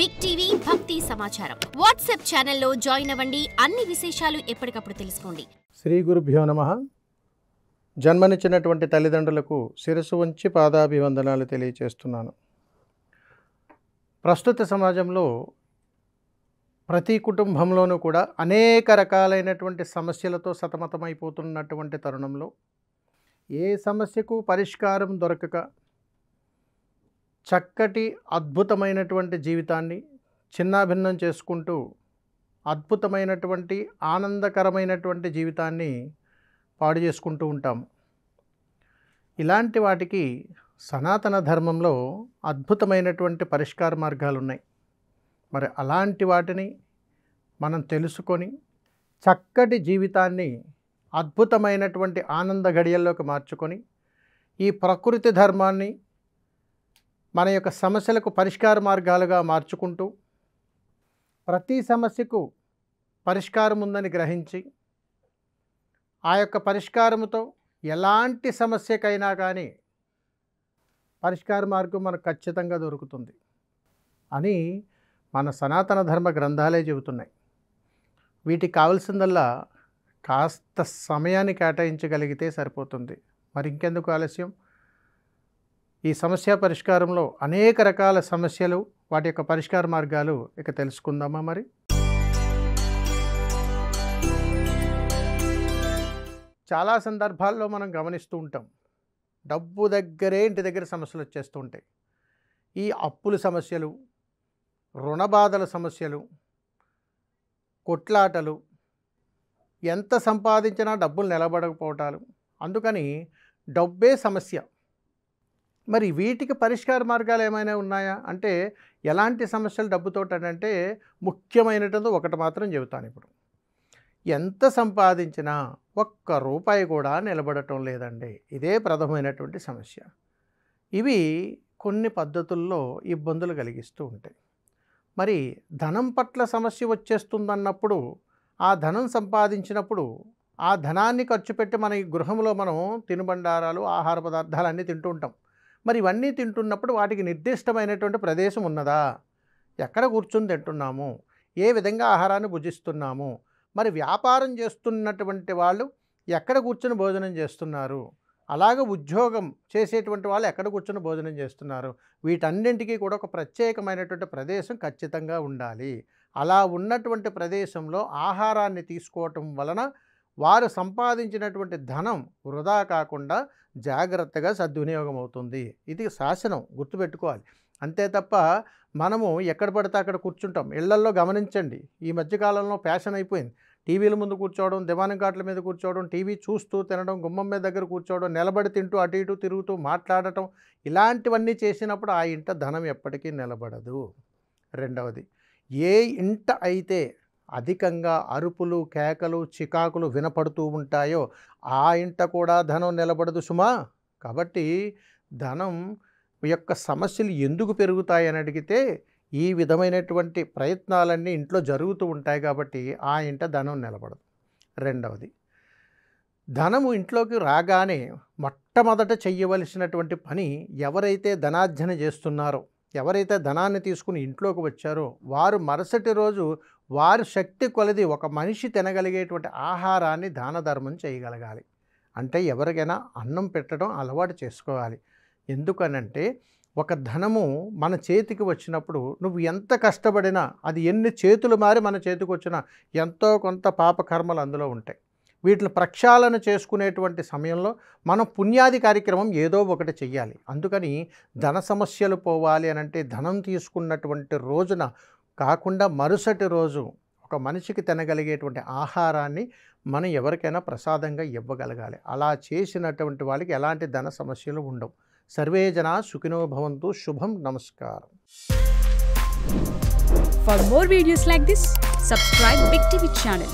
Big TV భక్తి సమాచారం WhatsApp ఛానల్లో జాయిన్ అవ్వండి. అన్ని విశేషాలు ఎప్పటికప్పుడు తెలుసుకోండి. శ్రీ గురుభ్యో నమః. జన్మనిచ్చినటువంటి తల్లిదండ్రులకు శిరస్సు వంచి పాదాభివందనాలు తెలియచేస్తున్నాను. ప్రస్తుత సమాజంలో ప్రతి కుటుంబంలోనూ కూడా అనేక రకాలైనటువంటి సమస్యలతో సతమతమైపోతున్నటువంటి తరుణంలో ఏ సమస్యకు పరిష్కారం దొరకక చక్కటి అద్భుతమైనటువంటి జీవితాన్ని చిన్నాభిన్నం చేసుకుంటూ అద్భుతమైనటువంటి ఆనందకరమైనటువంటి జీవితాన్ని పాడు చేసుకుంటూ ఉంటాము. ఇలాంటి వాటికి సనాతన ధర్మంలో అద్భుతమైనటువంటి పరిష్కార మార్గాలు ఉన్నాయి. మరి అలాంటి వాటిని మనం తెలుసుకొని చక్కటి జీవితాన్ని అద్భుతమైనటువంటి ఆనంద గడియల్లోకి మార్చుకొని ఈ ప్రకృతి ధర్మాన్ని మన యొక్క సమస్యలకు పరిష్కార మార్గాలుగా మార్చుకుంటూ ప్రతి సమస్యకు పరిష్కారం ఉందని గ్రహించి ఆ యొక్క పరిష్కారముతో ఎలాంటి సమస్యకైనా కానీ పరిష్కార మార్గం మనకు ఖచ్చితంగా దొరుకుతుంది అని మన సనాతన ధర్మ గ్రంథాలే చెబుతున్నాయి. వీటికి కావాల్సిందల్లా కాస్త సమయాన్ని కేటాయించగలిగితే సరిపోతుంది. మరి ఇంకెందుకు ఆలస్యం? ఈ సమస్య పరిష్కారంలో అనేక రకాల సమస్యలు, వాటి యొక్క పరిష్కార మార్గాలు ఇక తెలుసుకుందామా? మరి చాలా సందర్భాల్లో మనం గమనిస్తూ ఉంటాం, డబ్బు దగ్గరే ఇంటి దగ్గర సమస్యలు వచ్చేస్తూ ఉంటాయి. ఈ అప్పుల సమస్యలు, రుణ బాధల సమస్యలు, కొట్లాటలు, ఎంత సంపాదించినా డబ్బులు నిలబడకపోవటాలు, అందుకని డబ్బే సమస్య. మరి వీటికి పరిష్కార మార్గాలు ఏమైనా ఉన్నాయా అంటే, ఎలాంటి సమస్యలు డబ్బుతోటంటే ముఖ్యమైనది ఒకటి మాత్రం చెబుతాను. ఇప్పుడు ఎంత సంపాదించినా ఒక్క రూపాయి కూడా నిలబడటం లేదండి. ఇదే ప్రధానమైనటువంటి సమస్య. ఇవి కొన్ని పద్ధతుల్లో ఇబ్బందులు కలిగిస్తూ ఉంటాయి. మరి ధనం పట్ల సమస్య వచ్చేస్తుందన్నప్పుడు, ఆ ధనం సంపాదించినప్పుడు ఆ ధనాన్ని ఖర్చు పెట్టి మన ఈ గృహంలో మనం తినుబండారాలు, ఆహార పదార్థాలు అన్నీ తింటూ ఉంటాం. మరి ఇవన్నీ తింటున్నప్పుడు వాటికి నిర్దిష్టమైనటువంటి ప్రదేశం ఉన్నదా? ఎక్కడ కూర్చుని తింటున్నాము? ఏ విధంగా ఆహారాన్ని భుజిస్తున్నాము? మరి వ్యాపారం చేస్తున్నటువంటి వాళ్ళు ఎక్కడ కూర్చుని భోజనం చేస్తున్నారు? అలాగే ఉద్యోగం చేసేటువంటి వాళ్ళు ఎక్కడ కూర్చుని భోజనం చేస్తున్నారు? వీటన్నింటికీ కూడా ఒక ప్రత్యేకమైనటువంటి ప్రదేశం ఖచ్చితంగా ఉండాలి. అలా ఉన్నటువంటి ప్రదేశంలో ఆహారాన్ని తీసుకోవటం వలన వారు సంపాదించినటువంటి ధనం వృధా కాకుండా జాగ్రత్తగా సద్వినియోగం అవుతుంది. ఇది శాసనం, గుర్తుపెట్టుకోవాలి. అంతే తప్ప మనము ఎక్కడ పడితే అక్కడ కూర్చుంటాం. ఇళ్లల్లో గమనించండి, ఈ మధ్యకాలంలో ఫ్యాషన్ అయిపోయింది. టీవీల ముందు కూర్చోవడం, దివాణం కాట్ల మీద కూర్చోవడం, టీవీ చూస్తూ తినడం, గుమ్మం మీద దగ్గర కూర్చోవడం, నిలబడి తింటూ అటు ఇటు తిరుగుతూ మాట్లాడటం, ఇలాంటివన్నీ చేసినప్పుడు ఆ ఇంట ధనం ఎప్పటికీ నిలబడదు. రెండవది, ఏ ఇంట అయితే అధికంగా అరుపులు, కేకలు, చికాకులు వినపడుతూ ఉంటాయో ఆ ఇంట కూడా ధనం నిలబడదు సుమా. కాబట్టి ధనం యొక్క సమస్యలు ఎందుకు పెరుగుతాయని అడిగితే, ఈ విధమైనటువంటి ప్రయత్నాలన్నీ ఇంట్లో జరుగుతూ ఉంటాయి కాబట్టి ఆ ఇంట ధనం నిలబడదు. రెండవది, ధనము ఇంట్లోకి రాగానే మొట్టమొదట చెయ్యవలసినటువంటి పని, ఎవరైతే ధనార్జన చేస్తున్నారో, ఎవరైతే ధనాన్ని తీసుకుని ఇంట్లోకి వచ్చారో వారు మరుసటి రోజు వారి శక్తి కొలది ఒక మనిషి తినగలిగేటువంటి ఆహారాన్ని దాన ధర్మం చేయగలగాలి. అంటే ఎవరికైనా అన్నం పెట్టడం అలవాటు చేసుకోవాలి. ఎందుకనంటే ఒక ధనము మన చేతికి వచ్చినప్పుడు నువ్వు ఎంత కష్టపడినా, అది ఎన్ని చేతులు మారి మన చేతికి వచ్చినా ఎంతో కొంత పాపకర్మలు అందులో ఉంటాయి. వీటిని ప్రక్షాళన చేసుకునేటువంటి సమయంలో మనం పుణ్యాది కార్యక్రమం ఏదో ఒకటి చెయ్యాలి. అందుకని ధన సమస్యలు పోవాలి అని అంటే ధనం తీసుకున్నటువంటి రోజున కాకుండా మరుసటి రోజు ఒక మనిషికి తినగలిగేటువంటి ఆహారాన్ని మనం ఎవరికైనా ప్రసాదంగా ఇవ్వగలగాలి. అలా చేసినటువంటి వాళ్ళకి ఎలాంటి ధన సమస్యలు ఉండవు. సర్వే జనా సుఖినో భవంతు. శుభం. నమస్కారం. For more videos like this, subscribe Big TV channel.